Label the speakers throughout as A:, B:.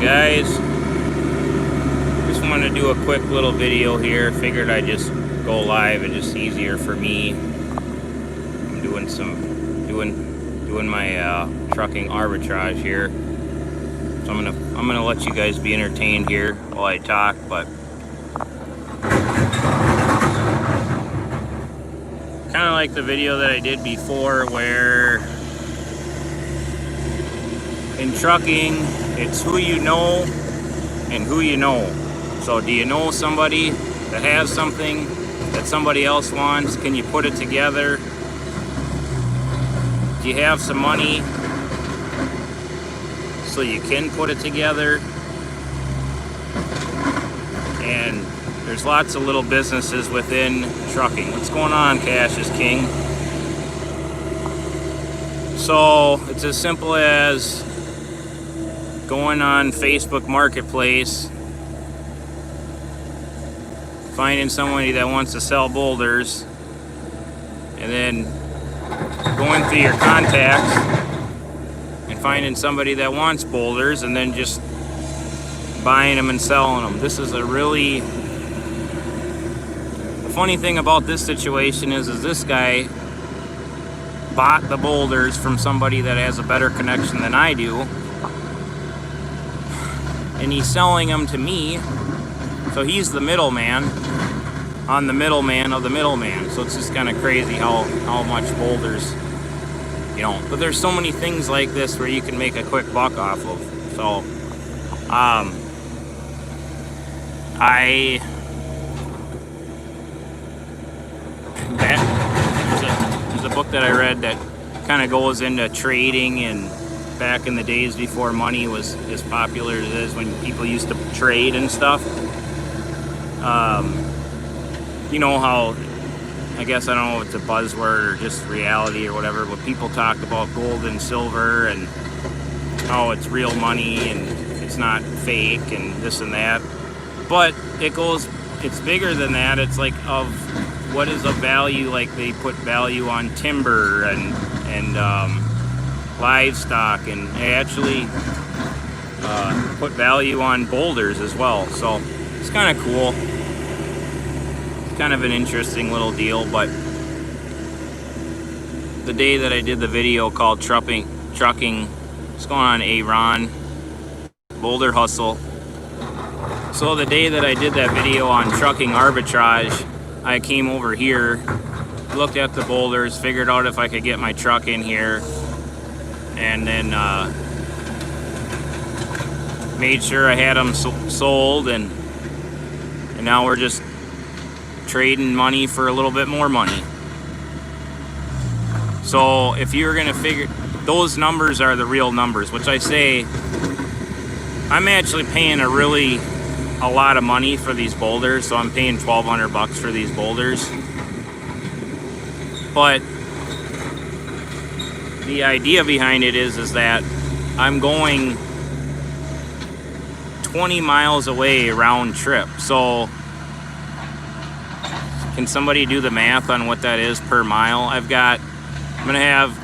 A: guys, just wanted to do a quick little video here. Figured I'd just go live. It's just easier for me. I'm doing my trucking arbitrage here, so I'm gonna let you guys be entertained here while I talk. But kind of like the video that I did before, where in trucking, it's who you know and who you know. So do you know somebody that has something that somebody else wants? Can you put it together? Do you have some money so you can put it together? And there's lots of little businesses within trucking. What's going on, Cash is King? So it's as simple as going on Facebook Marketplace, finding somebody that wants to sell boulders, and then going through your contacts and finding somebody that wants boulders, and then just buying them and selling them. This is a really... The funny thing about this situation is this guy bought the boulders from somebody that has a better connection than I do, and he's selling them to me. So he's the middleman on the middleman of the middleman. So it's just kind of crazy how much boulders, you know. But there's so many things like this where you can make a quick buck off of. So there's a book that I read that kind of goes into trading, and back in the days before money was as popular as it is, when people used to trade and stuff. You know how, I guess, I don't know if it's a buzzword or just reality or whatever, but people talk about gold and silver and how it's real money and it's not fake and this and that. But it's bigger than that. It's like, of what is of value. Like, they put value on timber and livestock, and they actually put value on boulders as well. So it's kind of cool. It's kind of an interesting little deal. But the day that I did the video called trucking, what's going on, Aaron? Boulder Hustle. So the day that I did that video on trucking arbitrage, I came over here, looked at the boulders, figured out if I could get my truck in here, and then made sure I had them sold, and now we're just trading money for a little bit more money. So if you're gonna figure, those numbers are the real numbers, which I say, I'm actually paying a lot of money for these boulders. So I'm paying $1,200 for these boulders. But the idea behind it is that I'm going 20 miles away round trip. So can somebody do the math on what that is per mile? I'm gonna have,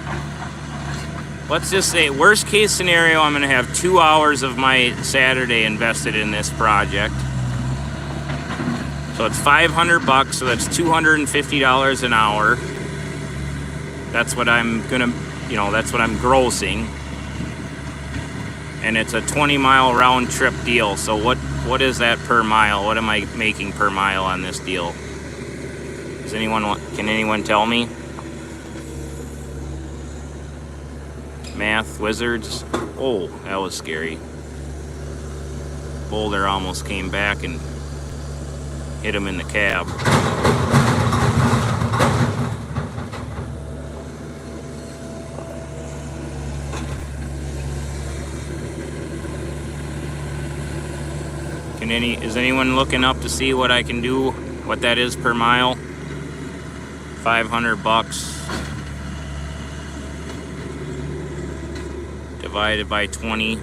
A: let's just say, worst case scenario, I'm gonna have 2 hours of my Saturday invested in this project. So it's $500, so that's $250 an hour. That's what I'm gonna, that's what I'm grossing. And it's a 20-mile round trip deal. So what is that per mile? What am I making per mile on this deal? Can anyone tell me? Math wizards. Oh, that was scary. Boulder almost came back and hit him in the cab. Is anyone looking up to see what I can do, what that is per mile? $500 divided by 20.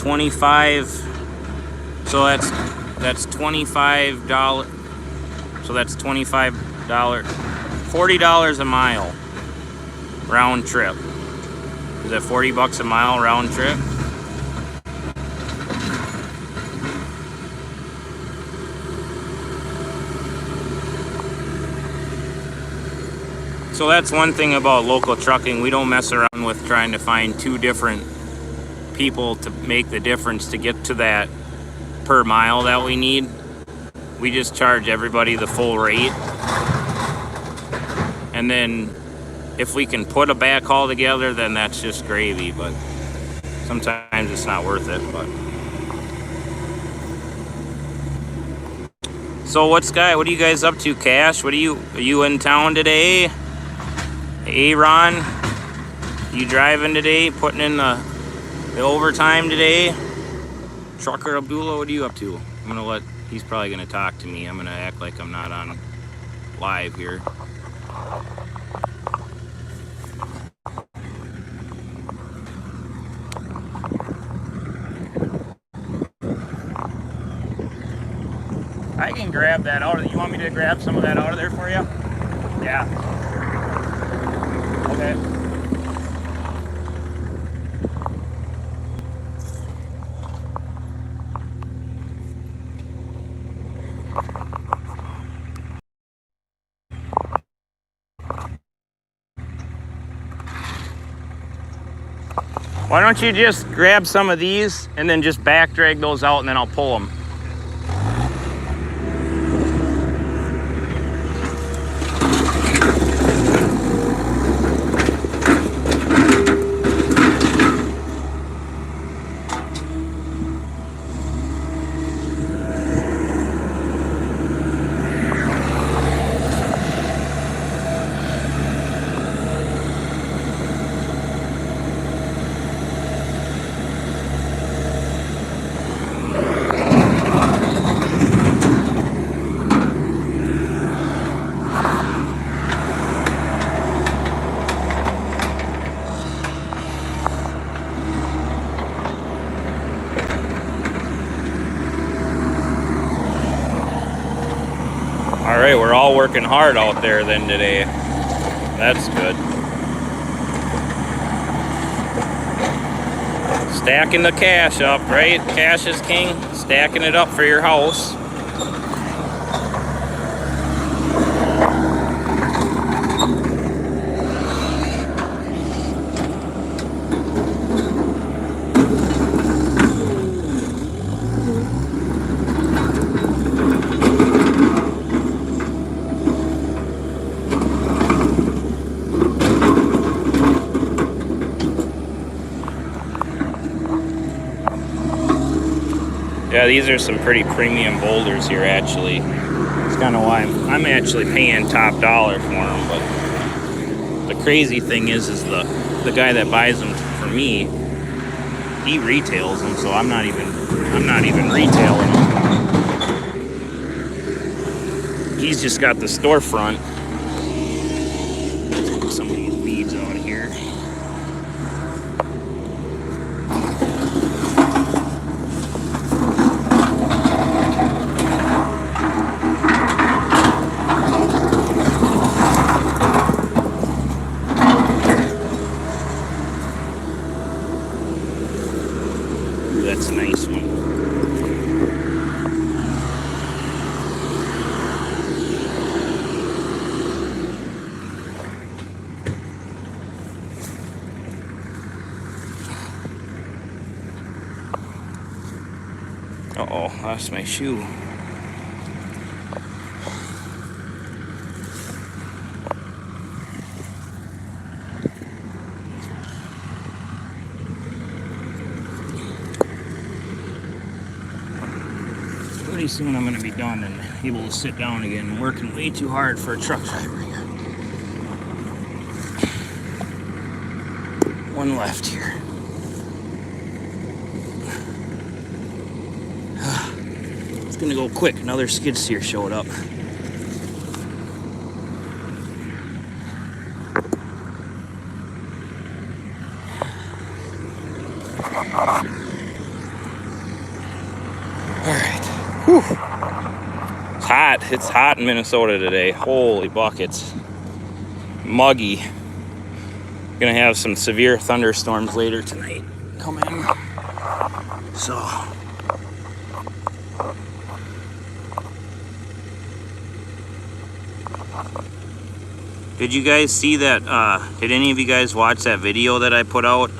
A: 25. So that's $25. So that's $25, $40 a mile round trip. Is that $40 a mile round trip? So that's one thing about local trucking. We don't mess around with trying to find two different people to make the difference to get to that per mile that we need. We just charge everybody the full rate. And then if we can put a backhaul together, then that's just gravy, but sometimes it's not worth it. But so what are you guys up to, Cash? Are you in town today? Hey, Ron, you driving today, putting in the overtime today? Trucker Abdullah, what are you up to? He's probably gonna talk to me. I'm gonna act like I'm not on live here. I can grab that out of there. You want me to grab some of that out of there for you? Yeah. Okay. Why don't you just grab some of these and then just back drag those out and then I'll pull them. All right, we're all working hard out there then today. That's good. Stacking the cash up, right? Cash is king. Stacking it up for your house. Yeah, these are some pretty premium boulders here, actually. It's kind of why I'm actually paying top dollar for them. But the crazy thing is the guy that buys them for me, he retails them, so I'm not even retailing them. He's just got the storefront. Let's put some of these beads out here. That's a nice one. Uh-oh, lost my shoe. Pretty soon I'm going to be done and able to sit down again. I'm working way too hard for a truck driver here. One left here. It's going to go quick. Another skid steer showed up. Whew. It's hot. It's hot in Minnesota today. Holy buckets. Muggy. Gonna have some severe thunderstorms later tonight coming. So did you guys see that? Did any of you guys watch that video that I put out?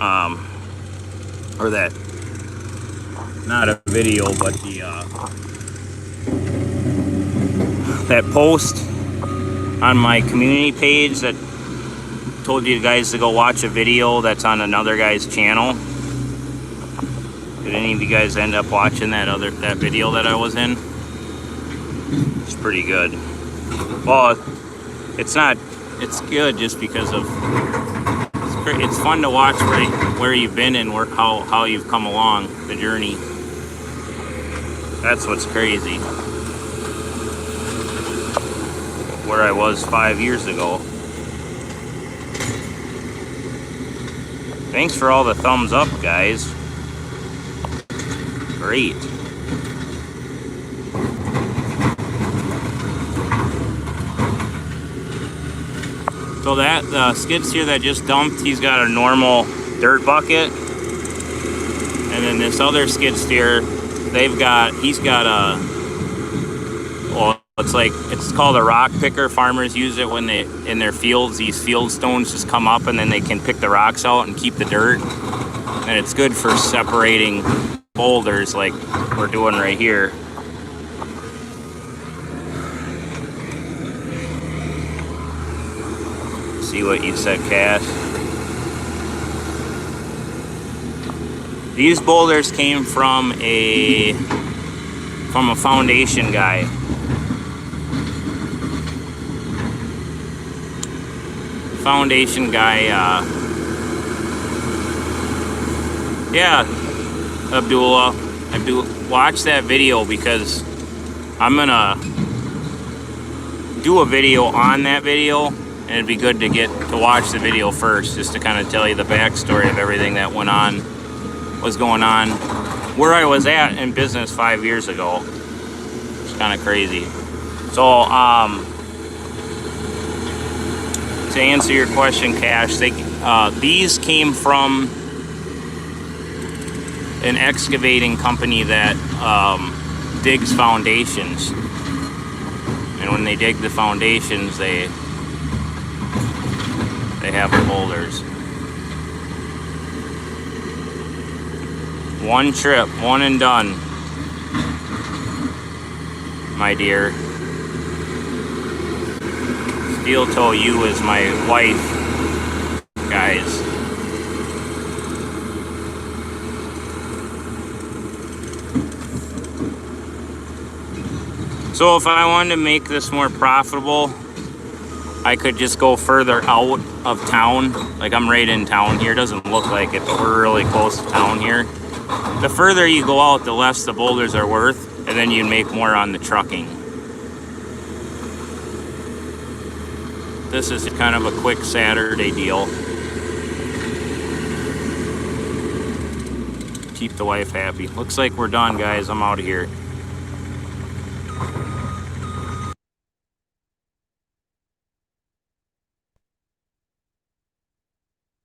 A: Or that, not a video, but the that post on my community page that told you guys to go watch a video that's on another guy's channel. Did any of you guys end up watching that video that I was in? It's pretty good. Well, it's not. It's good just because of. It's fun to watch where you've been and how you've come along the journey. That's what's crazy. Where I was 5 years ago. Thanks for all the thumbs up, guys. Great. So that skid steer that just dumped, he's got a normal dirt bucket. And then this other skid steer, he's got a, well, it's called a rock picker. Farmers use it when they, in their fields, these field stones just come up and then they can pick the rocks out and keep the dirt. And it's good for separating boulders like we're doing right here. See what you said, Cash. These boulders came from a foundation guy. Foundation guy, yeah, Abdullah, watch that video because I'm gonna do a video on that video, and it'd be good to watch the video first, just to kind of tell you the backstory of everything that was going on, where I was at in business 5 years ago. It's kind of crazy. So, to answer your question, Cash, these came from an excavating company that digs foundations. And when they dig the foundations, they have the boulders. One trip, one and done, my dear. Steel Toe U is my wife, guys. So if I wanted to make this more profitable, I could just go further out of town. Like I'm right in town here. Doesn't look like it, but we're really close to town here. The further you go out, the less the boulders are worth, and then you make more on the trucking. This is kind of a quick Saturday deal. Keep the wife happy. Looks like we're done, guys. I'm out of here.